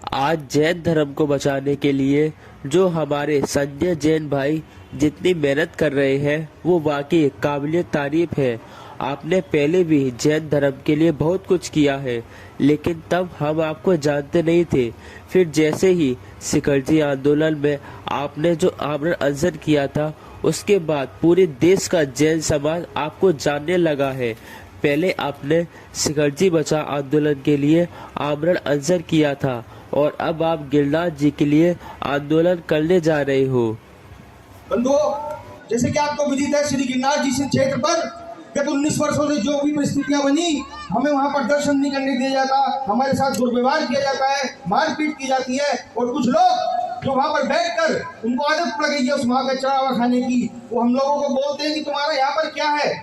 आज जैन धर्म को बचाने के लिए जो हमारे संजय जैन भाई जितनी मेहनत कर रहे हैं वो वाकई काबिल तारीफ है। आपने पहले भी जैन धर्म के लिए बहुत कुछ किया है, लेकिन तब हम आपको जानते नहीं थे। फिर जैसे ही सिकलजी आंदोलन में आपने जो आमरण अनशन किया था, उसके बाद पूरे देश का जैन समाज आपको जानने लगा है। पहले आपने सिकलजी बचा आंदोलन के लिए आमरण अनशन किया था और अब आप गिरनार जी के लिए आंदोलन करने जा रहे हो। बंधुओं, जैसे कि आपको विदित है, श्री गिरनार जी से क्षेत्र पर गत 19 वर्षों से जो भी परिस्थितियां बनी, हमें वहां पर दर्शन नहीं करने दिया जाता, हमारे साथ दुर्व्यवहार किया जाता है, मारपीट की जाती है। और कुछ लोग जो वहां पर बैठकर उनको आदत पड़ गई है उस वहां का चढ़ावा खाने की, वो हम लोगों को बोलते हैं कि तुम्हारा यहाँ पर क्या है।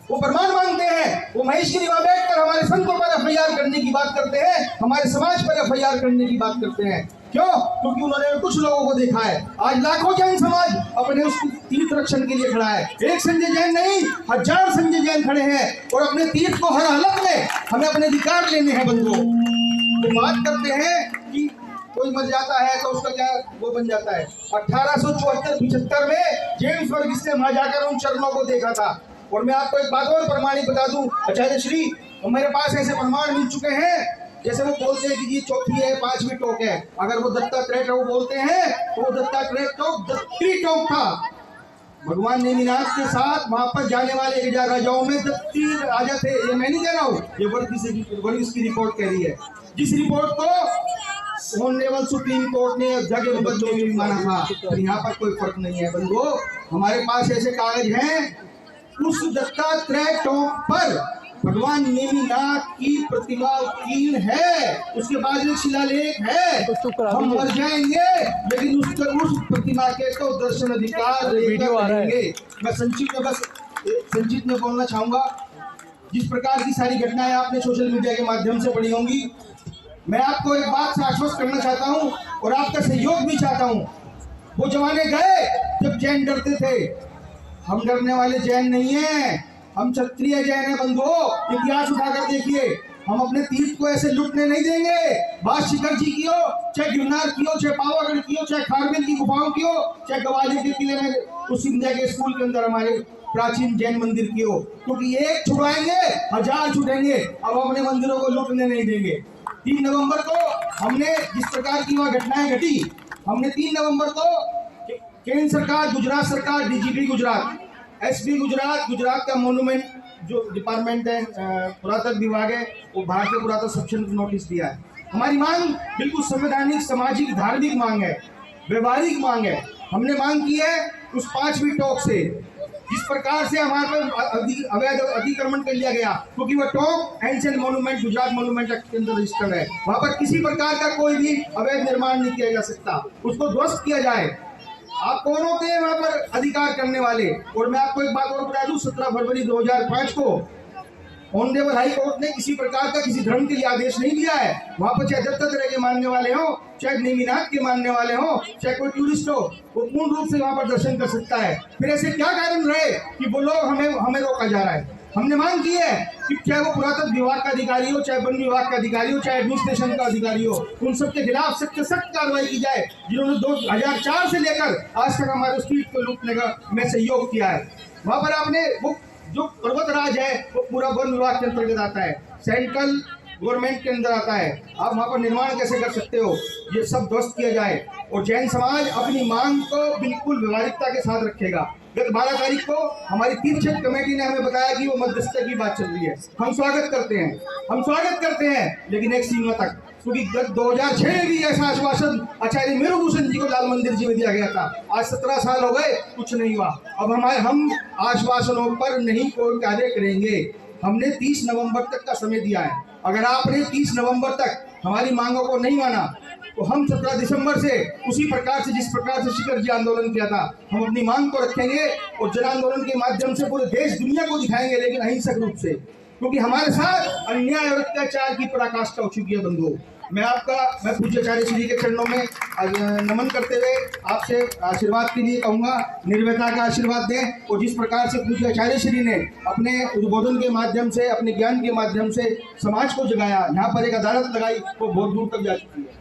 वो प्रमाण मांगते हैं, वो महेशगिरी वहां बैठकर हमारे संतों पर एफआईआर करने की बात करते हैं, हमारे समाज पर एफआईआर करने की बात करते हैं। क्यों? क्योंकि उन्होंने कुछ लोगों को देखा है। आज लाखों जैन समाज अपने उस तीर्थ रक्षण के लिए खड़ा है। एक संजय जैन नहीं, 1000 संजय जैन खड़े हैं और अपने तीर्थ को हर हालत में हमें अपने अधिकार लेने हैं। बंधुओं, वो बात करते हैं कि कोई मर जाता है तो उसका क्या वो बन जाता है। 1874-75 में जेम्स वर्गीस ने वहां जाकर उन चरणों को देखा था। और मैं आपको एक बात और प्रमाणित बता दूं, आचार्य श्री, मेरे पास ऐसे प्रमाण मिल चुके हैं। जैसे वो बोलते हैं कि ये चौथी है, 5वीं टोक है। अगर वो दत्तात्रेय टोक बोलते हैं तो वो दत्तात्रेय टोक दत्ती टोक था। भगवान नेमिनाथ के साथ वहां पर जाने वाले 1000 राजाओं में दत्ती राजा थे। ये मैं नहीं कह रहा हूँ, ये वर्गीस की रिपोर्ट कह रही है। जिस रिपोर्ट को ऑनरेबल सुप्रीम कोर्ट ने जगह बदलने में माना था, तो यहाँ पर कोई फर्क नहीं है। बंधुओं, हमारे पास ऐसे कागज हैं, उस दत्तात्रेय टोक पर भगवान नेमिनाथ की प्रतिमा उत्कीर्ण है, उसके बाद एक शिलालेख है। हम मर जाएंगे लेकिन उस प्रतिमा के तो दर्शन अधिकार रहेंगे। मैं संक्षिप्त में बोलना चाहूंगा। जिस प्रकार की सारी घटनाएं आपने सोशल मीडिया के माध्यम से पढ़ी होंगी, मैं आपको एक बात से आश्वस्त करना चाहता हूं और आपका सहयोग भी चाहता हूं। वो जमाने गए जब जैन डरते थे। हम डरने वाले जैन नहीं हैं, हम क्षत्रिय जैन हैं। बंधुओं, इतिहास उठाकर देखिए, हम अपने तीर्थ को ऐसे लुटने नहीं देंगे। बात शिखर जी की हो, चाहे गिरनार की हो, चाहे पावागढ़ की हो, चाहे खारवेल की गुफाओं की हो, चाहे ग्वालियर के किले में उस इंडिया के स्कूल के अंदर हमारे प्राचीन जैन मंदिर की हो, क्योंकि एक छुड़ाएंगे 1000 छुटेंगे। अब अपने मंदिरों को लुटने नहीं देंगे। 3 नवंबर को हमने जिस प्रकार की वहां घटनाएं घटी, हमने 3 नवंबर को केंद्र सरकार, गुजरात सरकार, डीजीपी गुजरात, एसपी गुजरात, गुजरात का मोन्यूमेंट जो डिपार्टमेंट है, पुरातत्व विभाग है, वो भारतीय पुरातत्व सेक्शन को नोटिस दिया है। हमारी मांग बिल्कुल संवैधानिक, सामाजिक, धार्मिक मांग है, व्यवहारिक मांग है। हमने मांग की है उस 5वीं टोक से, जिस प्रकार से हमारे पर अवैध अतिक्रमण कर लिया गया, क्योंकि वह टोक ancient monument Gujarat monument act के अंदर रजिस्टर्ड है। वहां पर किसी प्रकार का कोई भी अवैध निर्माण नहीं किया जा सकता, उसको ध्वस्त किया जाए। आप कौन होते हैं वहां पर अधिकार करने वाले? और मैं आपको एक बात और बता दूं, 17 फरवरी 2005 को ऑनरेबल हाई कोर्ट ने किसी प्रकार का किसी धर्म के लिए आदेश नहीं दिया है। वहां पर चाहे दत्तात्रेय के मानने वाले हो, चाहे नेमिनाथ के मानने वाले हो, चाहे कोई टूरिस्ट हो, वो पूर्ण रूप से वहां पर दर्शन कर सकता है। फिर ऐसे क्या कारण रहे कि वो लोग हमें रोका जा रहा है? हमने मांग की है कि चाहे वो पुरातत्व विभाग का अधिकारी हो, चाहे वन विभाग का अधिकारी हो, चाहे एडमिनिस्ट्रेशन का अधिकारी हो, उन सबके खिलाफ सख्त से सख्त कार्रवाई की जाए, जिन्होंने 2004 से लेकर आज तक हमारे स्ट्रीट को लूटने का में सहयोग किया है। वहां पर आपने वो जो पर्वतराज है वो पूरा वन विभाग के अंतर्गत आता है, सेंट्रल गवर्नमेंट के अंदर आता है। आप वहां पर निर्माण कैसे कर सकते हो? ये सब ध्वस्त किया जाए और जैन समाज अपनी मांग को बिल्कुल व्यवहारिकता के साथ रखेगा। गत 12 तारीख को हमारी तीर्थ क्षेत्र कमेटी ने हमें बताया कि वो मध्यस्थता की बात चल रही है। हम स्वागत करते हैं, लेकिन एक सीमा तक, क्योंकि गत 2006 में भी ऐसा आश्वासन आचार्य मेरुभूषण जी को लाल मंदिर जी में दिया गया था। आज 17 साल हो गए, कुछ नहीं हुआ। अब हम आश्वासनों पर नहीं कोई कार्य करेंगे। हमने 30 नवंबर तक का समय दिया है। अगर आपने 30 नवंबर तक हमारी मांगों को नहीं माना तो हम 17 दिसंबर से उसी प्रकार से जिस प्रकार से शिखर जी आंदोलन किया था, हम अपनी मांग को रखेंगे और जन आंदोलन के माध्यम से पूरे देश दुनिया को दिखाएंगे, लेकिन अहिंसक रूप से, क्योंकि हमारे साथ अन्याय और अत्याचार की पराकाष्ठा हो चुकी है। बंधुओं, मैं पूज्य आचार्य श्री के चरणों में नमन करते हुए आपसे आशीर्वाद के लिए कहूँगा, निर्भयता का आशीर्वाद दें। और जिस प्रकार से पूज्य आचार्य श्री ने अपने उद्बोधन के माध्यम से, अपने ज्ञान के माध्यम से समाज को जगाया, यहाँ पर एक अदालत लगाई, वो बहुत दूर तक जा चुकी है।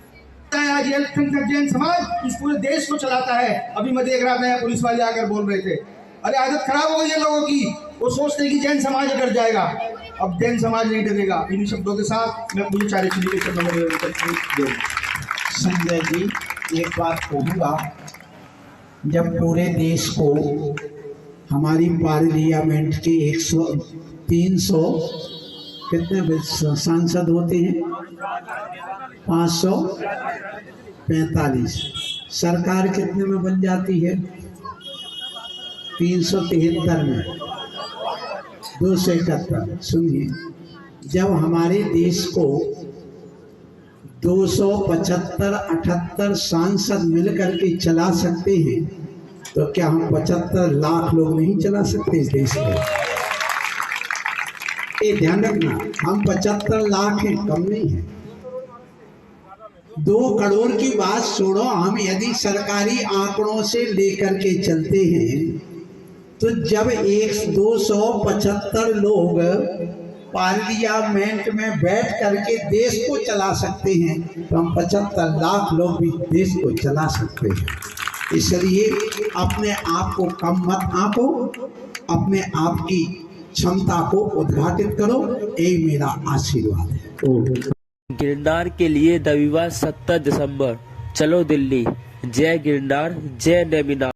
आज ये अल्पसंख्यक जैन समाज इस पूरे देश को चलाता है। अभी मैं देख रहा था यहाँ पुलिस वाले आकर बोल रहे थे, अरे आदत खराब हो गई है लोगों की, वो सोचते हैं कि जैन समाज डर जाएगा। अब जैन समाज नहीं डरेगा। इन्हीं शब्दों के साथ मैं पूरी चारित्री के शब्दों में संजय जी, एक बात कहूँगा, जब पूरे देश को हमारी पार्लियामेंट के 300 कितने सांसद होते हैं, 545, सरकार कितने में बन जाती है, 373 में, 271। सुनिए, जब हमारे देश को 275-78 सांसद मिलकर के चला सकते हैं, तो क्या हम 75 लाख लोग नहीं चला सकते इस देश को? ये ध्यान रखना, हम 75 लाख हैं, कम नहीं है। 2 करोड़ की बात छोड़ो, हम यदि सरकारी आंकड़ों से लेकर के चलते हैं, तो जब 275 लोग पार्लियामेंट में बैठ करके देश को चला सकते हैं, तो हम 75 लाख लोग भी देश को चला सकते हैं। इसलिए अपने आप को कम मत आंको, अपने आप की क्षमता को उद्घाटित करो, यही मेरा आशीर्वाद है। गिरनार के लिए रविवार 17 दिसंबर, चलो दिल्ली, जय गिरनार, जय नैमिनार।